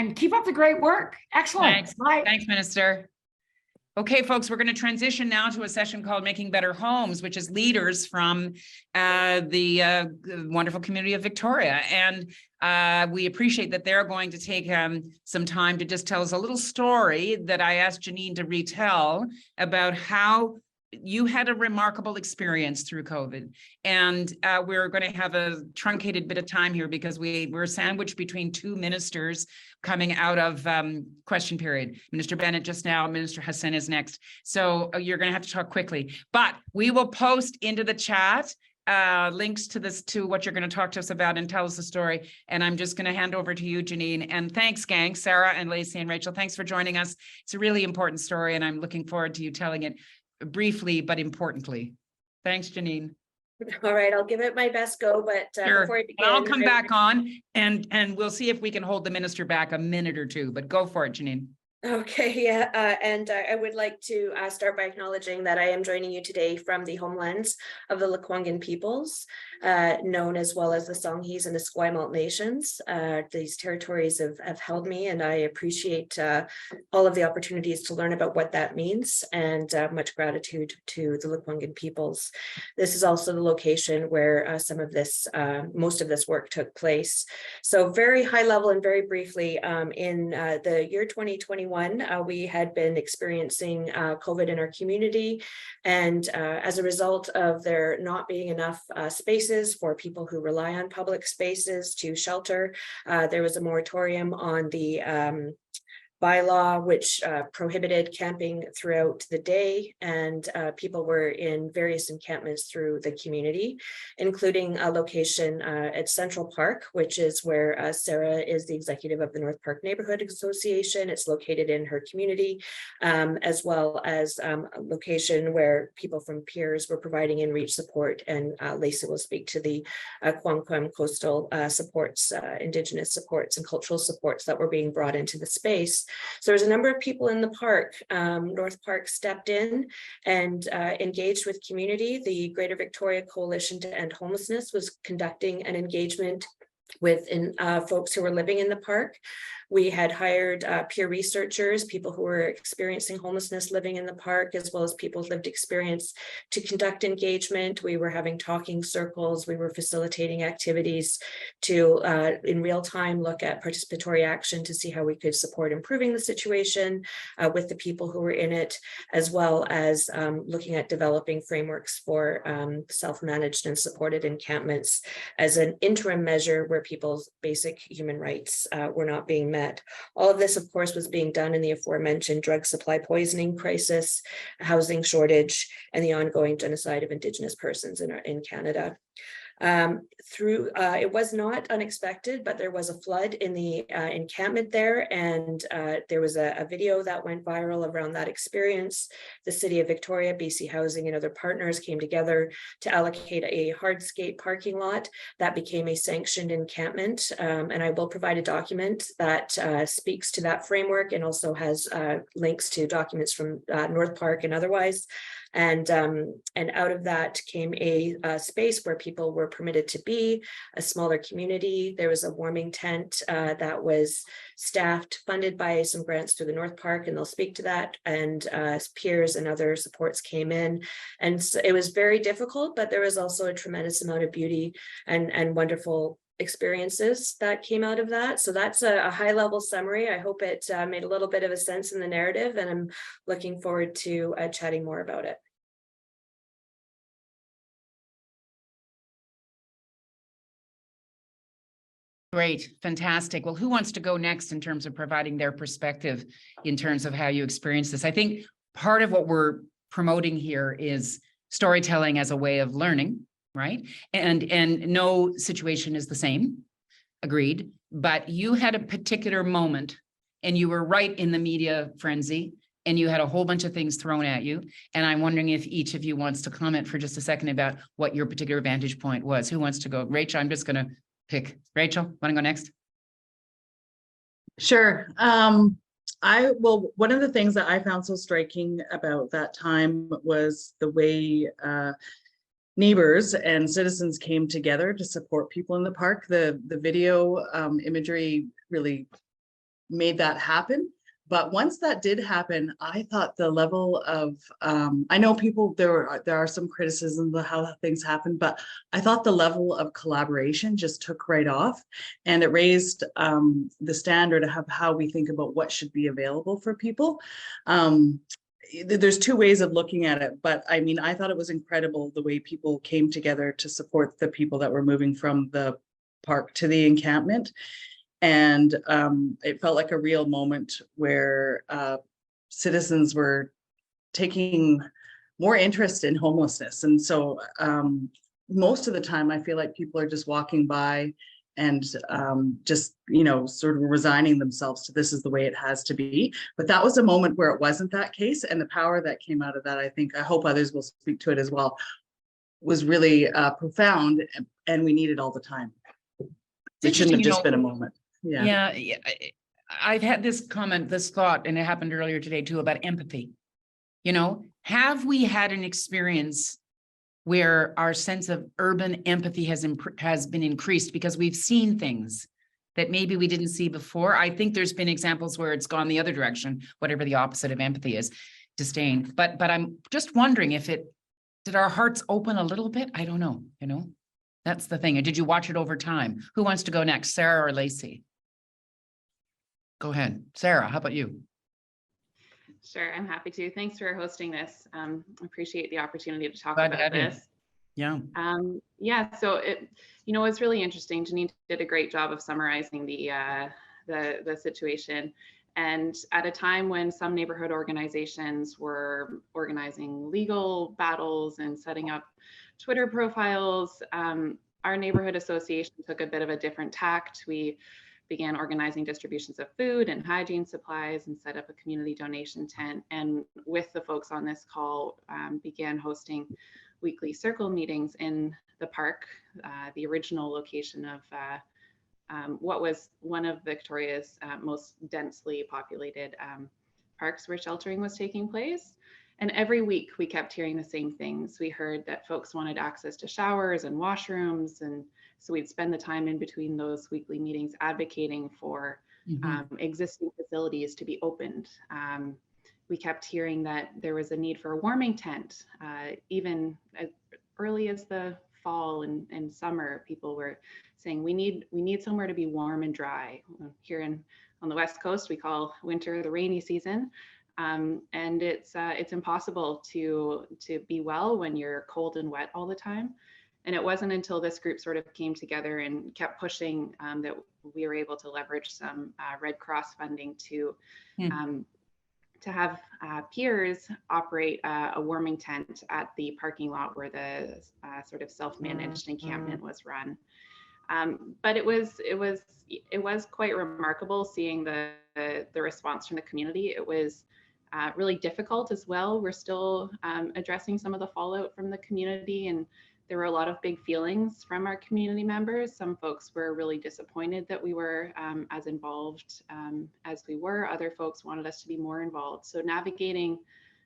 and keep up the great work. Excellent. Thanks. Bye. Thanks, Minister. Okay, folks, we're going to transition now to a session called Making Better Homes, which is leaders from the wonderful community of Victoria. And we appreciate that they're going to take some time to just tell us a little story that I asked Janine to retell about how you had a remarkable experience through COVID. And we're going to have a truncated bit of time here because we're sandwiched between two ministers coming out of question period. Minister Bennett just now, Minister Hassan is next. So you're going to have to talk quickly, but we will post into the chat links to what you're going to talk to us about and tell us the story. And I'm just going to hand over to you, Janine. And thanks, gang, Sarah and Lacey and Rachel. Thanks for joining us. It's a really important story, and I'm looking forward to you telling it briefly, but importantly. Thanks, Janine. All right, I'll give it my best go, but Sure. before I begin, I'll come back on and we'll see if we can hold the minister back a minute or two, but go for it, Janine. Okay, yeah, and I would like to start by acknowledging that I am joining you today from the homelands of the Lekwungen peoples, known as well as the Songhees and the Esquimalt nations. These territories have held me, and I appreciate all of the opportunities to learn about what that means, and much gratitude to the Lekwungen peoples. This is also the location where some of this, most of this work took place. So very high level and very briefly, in the year 2021, we had been experiencing COVID in our community, and as a result of there not being enough spaces for people who rely on public spaces to shelter, there was a moratorium on the bylaw which prohibited camping throughout the day, and people were in various encampments through the community, including a location at Central Park, which is where Sarah is the executive of the North Park Neighbourhood Association. It's located in her community, as well as a location where people from peers were providing in-reach support, and Lacey will speak to the QomQem coastal supports, Indigenous supports and cultural supports that were being brought into the space. So there's a number of people in the park. North Park stepped in and engaged with community. The Greater Victoria Coalition to End Homelessness was conducting an engagement with folks who were living in the park. We had hired peer researchers, people who were experiencing homelessness living in the park, as well as people's lived experience, to conduct engagement. We were having talking circles. We were facilitating activities to, in real time, look at participatory action to see how we could support improving the situation with the people who were in it, as well as looking at developing frameworks for self-managed and supported encampments as an interim measure where people's basic human rights were not being met. All of this, of course, was being done in the aforementioned drug supply poisoning crisis, housing shortage, and the ongoing genocide of Indigenous persons in Canada. It was not unexpected, but there was a flood in the encampment there, and there was a video that went viral around that experience. The City of Victoria, BC Housing, and other partners came together to allocate a hardscape parking lot that became a sanctioned encampment, and I will provide a document that speaks to that framework and also has links to documents from North Park and otherwise. And out of that came a space where people were permitted to be, a smaller community. There was a warming tent that was staffed, funded by some grants through the North Park, and they'll speak to that. And peers and other supports came in. And so it was very difficult, but there was also a tremendous amount of beauty and wonderful experiences that came out of that. So that's a high level summary. I hope it made a little bit of a sense in the narrative, and I'm looking forward to chatting more about it. Great, fantastic. Well, who wants to go next in terms of providing their perspective in terms of how you experience this? I think part of what we're promoting here is storytelling as a way of learning, right? And no situation is the same, agreed. But you had a particular moment and you were right in the media frenzy and you had a whole bunch of things thrown at you. And I'm wondering if each of you wants to comment for just a second about what your particular vantage point was. Who wants to go? Rachel, I'm just going to pick. Rachel, want to go next? Sure. One of the things that I found so striking about that time was the way neighbors and citizens came together to support people in the park. The video imagery really made that happen. But once that did happen, I thought the level of, I know people, there are some criticisms of how things happen, but I thought the level of collaboration just took right off, and it raised the standard of how we think about what should be available for people. There's two ways of looking at it, but I mean, I thought it was incredible the way people came together to support the people that were moving from the park to the encampment. And it felt like a real moment where citizens were taking more interest in homelessness. And so most of the time, I feel like people are just walking by and just, you know, sort of resigning themselves to this is the way it has to be. But that was a moment where it wasn't that case. And the power that came out of that, I hope others will speak to it as well, was really profound, and we need it all the time. It shouldn't have just been a moment. Yeah. I've had this thought, and it happened earlier today too, about empathy. You know, have we had an experience where our sense of urban empathy has been increased because we've seen things that maybe we didn't see before? I think there's been examples where it's gone the other direction, whatever the opposite of empathy is, disdain. But I'm just wondering if did our hearts open a little bit? I don't know, you know, that's the thing. Or did you watch it over time? Who wants to go next, Sarah or Lacey? Go ahead. Sarah, how about you? Sure, I'm happy to. Thanks for hosting this. Appreciate the opportunity to talk Glad to about have you. this. Yeah. Yeah, so it's really interesting. Janine did a great job of summarizing the situation. And at a time when some neighborhood organizations were organizing legal battles and setting up Twitter profiles, our neighborhood association took a bit of a different tact. We began organizing distributions of food and hygiene supplies and set up a community donation tent. And with the folks on this call, began hosting weekly circle meetings in the park, the original location of what was one of Victoria's most densely populated parks where sheltering was taking place. And every week we kept hearing the same things. We heard that folks wanted access to showers and washrooms, and so we'd spend the time in between those weekly meetings advocating for existing facilities to be opened. We kept hearing that there was a need for a warming tent. Even as early as the fall and summer, people were saying we need somewhere to be warm and dry. Here on the West Coast, we call winter the rainy season. And it's impossible to be well when you're cold and wet all the time. And it wasn't until this group sort of came together and kept pushing that we were able to leverage some Red Cross funding to have peers operate a warming tent at the parking lot where the sort of self-managed encampment was run. But it was quite remarkable seeing the response from the community. It was really difficult as well. We're still addressing some of the fallout from the community, and there were a lot of big feelings from our community members. Some folks were really disappointed that we were as involved as we were. Other folks wanted us to be more involved. So navigating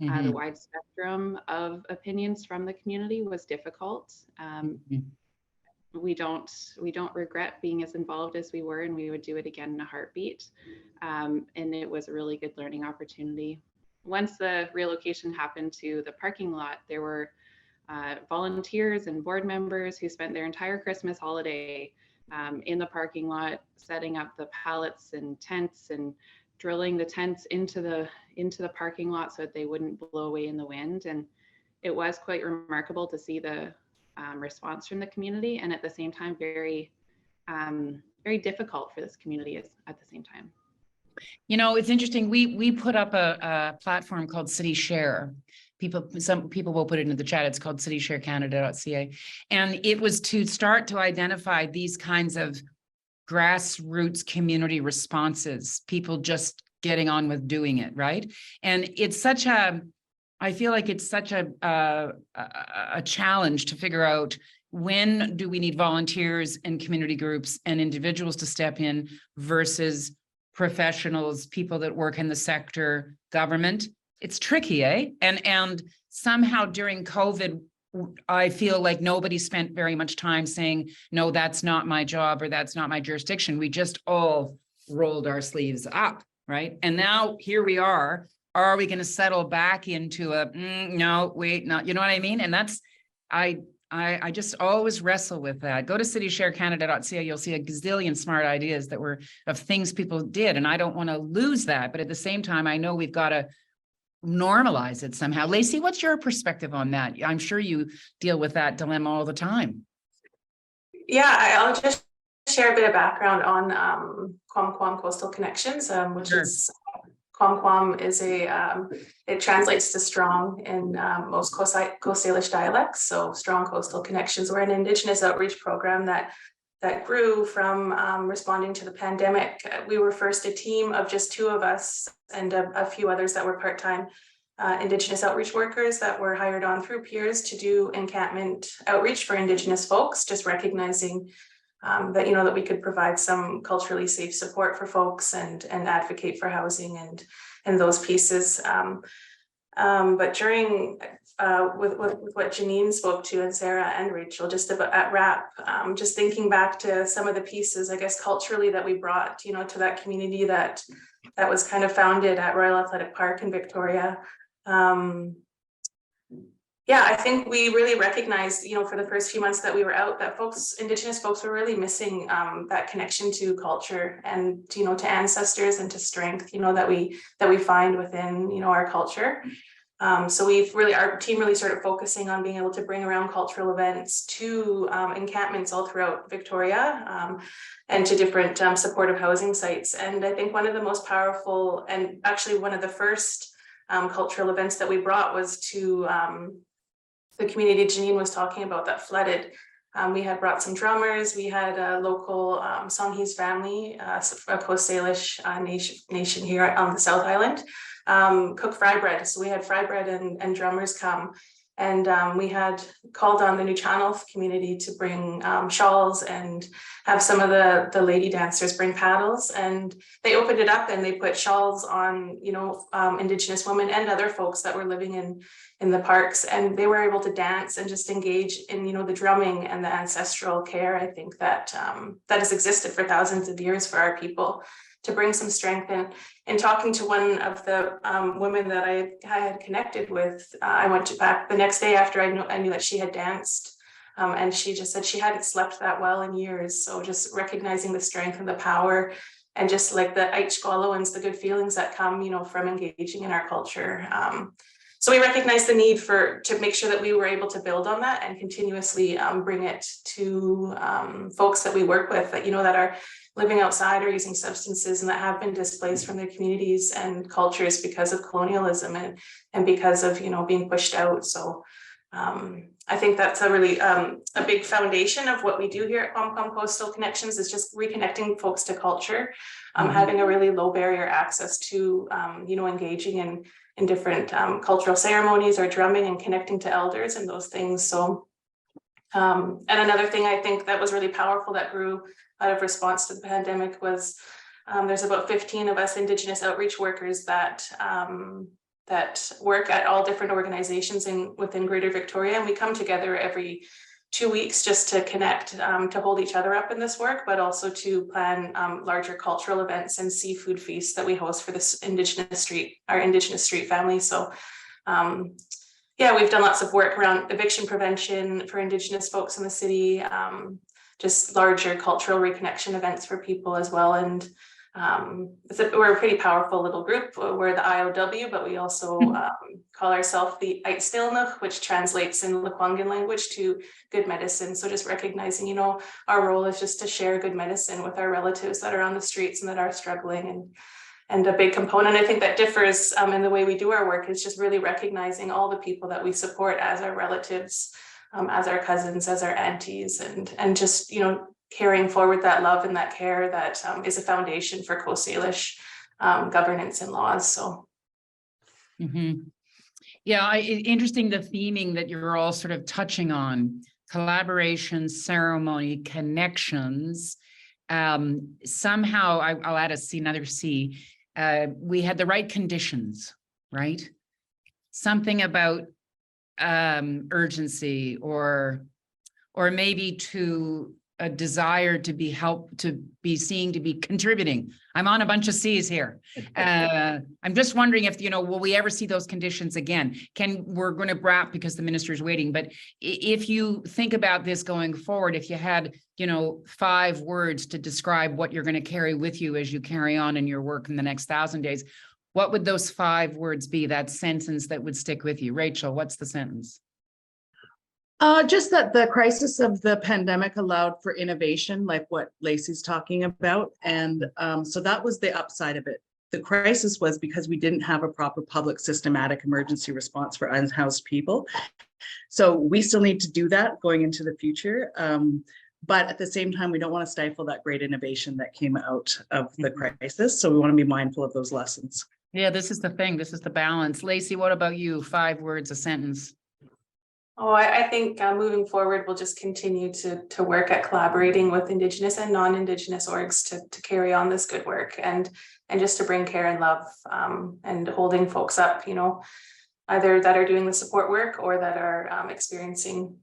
the wide spectrum of opinions from the community was difficult. We don't regret being as involved as we were, and we would do it again in a heartbeat. And it was a really good learning opportunity. Once the relocation happened to the parking lot, there were volunteers and board members who spent their entire Christmas holiday in the parking lot, setting up the pallets and tents and drilling the tents into the parking lot so that they wouldn't blow away in the wind. And it was quite remarkable to see the response from the community, and at the same time, very difficult for this community at the same time. You know, it's interesting. We put up a platform called City Share. Some people will put it into the chat. It's called citysharecanada.ca. And it was to start to identify these kinds of grassroots community responses, people just getting on with doing it, right? And it's I feel like it's such a challenge to figure out, when do we need volunteers and community groups and individuals to step in versus professionals, people that work in the sector, government. It's tricky, eh? And somehow during COVID, I feel like nobody spent very much time saying, no, that's not my job or that's not my jurisdiction. We just all rolled our sleeves up, right? And now here we are. Are we going to settle back into a no, wait, no, you know what I mean? And that's I just always wrestle with that. Go to citysharecanada.ca. You'll see a gazillion smart ideas that were of things people did. And I don't want to lose that. But at the same time, I know we've got to normalize it somehow. Lacey, what's your perspective on that? I'm sure you deal with that dilemma all the time. Yeah, I'll just share a bit of background on QomQem Coastal Connections, which Sure. is QomQem is it translates to strong in most Coast Salish dialects. So strong coastal connections. We're an Indigenous outreach program that grew from responding to the pandemic. We were first a team of just 2 of us and a few others that were part-time Indigenous outreach workers that were hired on through peers to do encampment outreach for Indigenous folks, just recognizing that, you know, that we could provide some culturally safe support for folks and advocate for housing and those pieces. But during with what Janine spoke to, and Sarah and Rachel, just about at RAP, just thinking back to some of the pieces, I guess, culturally that we brought, you know, to that community that was kind of founded at Royal Athletic Park in Victoria. Yeah, I think we really recognized, you know, for the first few months that we were out, that Indigenous folks were really missing that connection to culture and, you know, to ancestors and to strength, you know, that we find within, you know, our culture. So our team really started focusing on being able to bring around cultural events to encampments all throughout Victoria and to different supportive housing sites. And I think one of the most powerful, and actually one of the first cultural events that we brought was to the community Janine was talking about that flooded. We had brought some drummers. We had a local Songhees family, a Coast Salish nation here on the South Island, cook fry bread. So we had fry bread and drummers come. And we had called on the New Channel community to bring shawls and have some of the lady dancers bring paddles. And they opened it up and they put shawls on, you know, Indigenous women and other folks that were living in the parks. And they were able to dance and just engage in, you know, the drumming and the ancestral care, I think, that has existed for thousands of years for our people, to bring some strength in. And talking to one of the women that I had connected with, I went back the next day after I knew that she had danced, and she just said she hadn't slept that well in years. So just recognizing the strength and the power, and just like the Aitchgolowans, the good feelings that come, you know, from engaging in our culture. So we recognized the need to make sure that we were able to build on that and continuously bring it to folks that we work with, that, you know, that are living outside or using substances and that have been displaced from their communities and cultures because of colonialism and because of, you know, being pushed out. So I think that's a really a big foundation of what we do here at QomQem Coastal Connections, is just reconnecting folks to culture, having a really low barrier access to, you know, engaging in different cultural ceremonies or drumming and connecting to elders and those things. So, and another thing I think that was really powerful that grew out of response to the pandemic was there's about 15 of us Indigenous outreach workers that work at all different organizations within Greater Victoria, and we come together every 2 weeks just to connect, to hold each other up in this work, but also to plan larger cultural events and seafood feasts that we host for this our Indigenous street family. So yeah, we've done lots of work around eviction prevention for Indigenous folks in the city, just larger cultural reconnection events for people as well. And we're a pretty powerful little group. We're the IOW, but we also call ourselves the Aitstilnuch, which translates in Lekwungen language to good medicine. So just recognizing, you know, our role is just to share good medicine with our relatives that are on the streets and that are struggling. And a big component, I think, that differs in the way we do our work is just really recognizing all the people that we support as our relatives, as our cousins, as our aunties, and just, you know, carrying forward that love and that care that is a foundation for Coast Salish governance and laws. So, yeah, interesting the theming that you're all sort of touching on: collaboration, ceremony, connections. Somehow, I'll add another C. We had the right conditions, right? Something about urgency, or maybe to a desire to be to be contributing. I'm on a bunch of C's here. I'm just wondering if, will we ever see those conditions again? We're going to wrap because the minister's waiting, but if you think about this going forward, if you had, 5 words to describe what you're going to carry with you as you carry on in your work in the next 1,000 days, what would those 5 words be? That sentence that would stick with you. Rachel, what's the sentence? Just that the crisis of the pandemic allowed for innovation, like what Lacey's talking about. And so that was the upside of it. The crisis was because we didn't have a proper public systematic emergency response for unhoused people. So we still need to do that going into the future. But at the same time, we don't want to stifle that great innovation that came out of the crisis. So we want to be mindful of those lessons. Yeah, this is the thing. This is the balance. Lacey, what about you? 5 words, a sentence. Oh, I think moving forward, we'll just continue to work at collaborating with Indigenous and non-Indigenous orgs to carry on this good work and just to bring care and love and holding folks up, either that are doing the support work or that are experiencing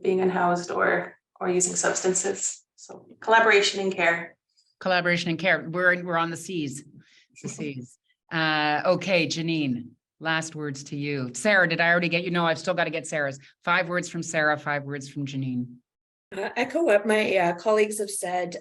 being unhoused or using substances. So collaboration and care. Collaboration and care. We're on the C's. The C's. Okay, Janine. Last words to you. Sarah, did I already get you? No, I've still got to get Sarah's. 5 words from Sarah, 5 words from Janine. Echo what my colleagues have said,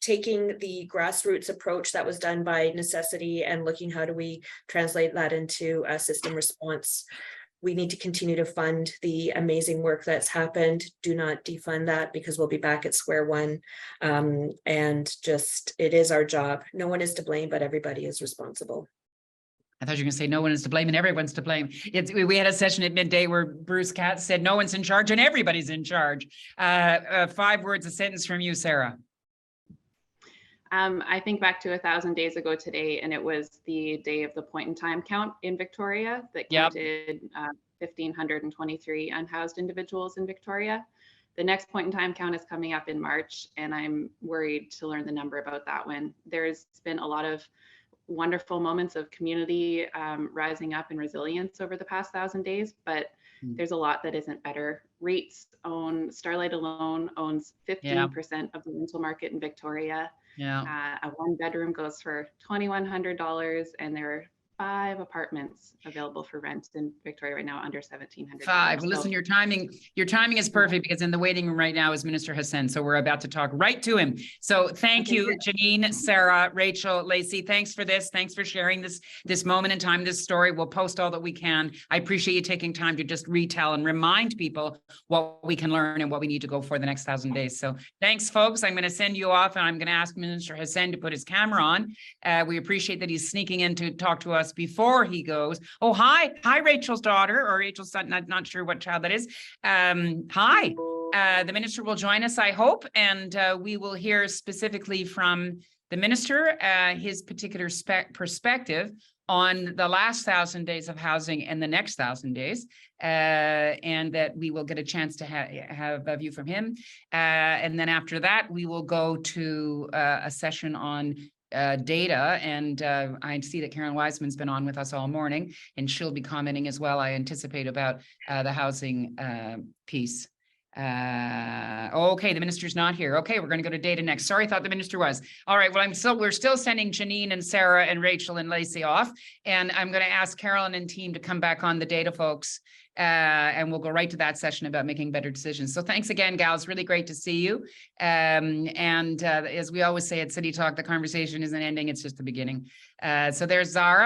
taking the grassroots approach that was done by necessity and looking how do we translate that into a system response. We need to continue to fund the amazing work that's happened. Do not defund that because we'll be back at square one. And just, it is our job. No one is to blame, but everybody is responsible. I thought you were going to say no one is to blame and everyone's to blame. We had a session at midday where Bruce Katz said no one's in charge and everybody's in charge. 5 words, a sentence from you, Sarah. I think back to 1,000 days ago today, and it was the day of the point in time count in Victoria that counted 1,523 unhoused individuals in Victoria. The next point in time count is coming up in March, and I'm worried to learn the number about that one. There's been a lot of wonderful moments of community rising up and resilience over the past 1,000 days, but there's a lot that isn't better. Starlight alone owns 15% of the rental market in Victoria. Yeah. A 1-bedroom goes for $2,100, and there are 5 apartments available for rent in Victoria right now under $1,700. 5. Well, listen, your timing is perfect because in the waiting room right now is Minister Hassan. So we're about to talk right to him. So thank you, Janine, Sarah, Rachel, Lacey. Thanks for this. Thanks for sharing this moment in time, this story. We'll post all that we can. I appreciate you taking time to just retell and remind people what we can learn and what we need to go for the next 1,000 days. So thanks, folks. I'm going to send you off and I'm going to ask Minister Hassan to put his camera on. We appreciate that he's sneaking in to talk to us before he goes. Oh, hi, Rachel's daughter, or Rachel's son, not sure what child that is. Hi, the minister will join us, I hope, and we will hear specifically from the minister, his particular perspective on the last 1,000 days of housing and the next 1,000 days, and that we will get a chance to have a view from him. And then after that, we will go to a session on data, and I see that Karen Wiseman's been on with us all morning, and she'll be commenting as well, I anticipate, about the housing piece. Okay, the minister's not here. Okay, we're going to go to data next. Sorry, I thought the minister was. All right, well, we're still sending Janine and Sarah and Rachel and Lacey off, and I'm going to ask Carolyn and team to come back on the data, folks, and we'll go right to that session about making better decisions. So thanks again, gals. Really great to see you. And as we always say at City Talk, the conversation isn't ending, it's just the beginning. So there's Zara.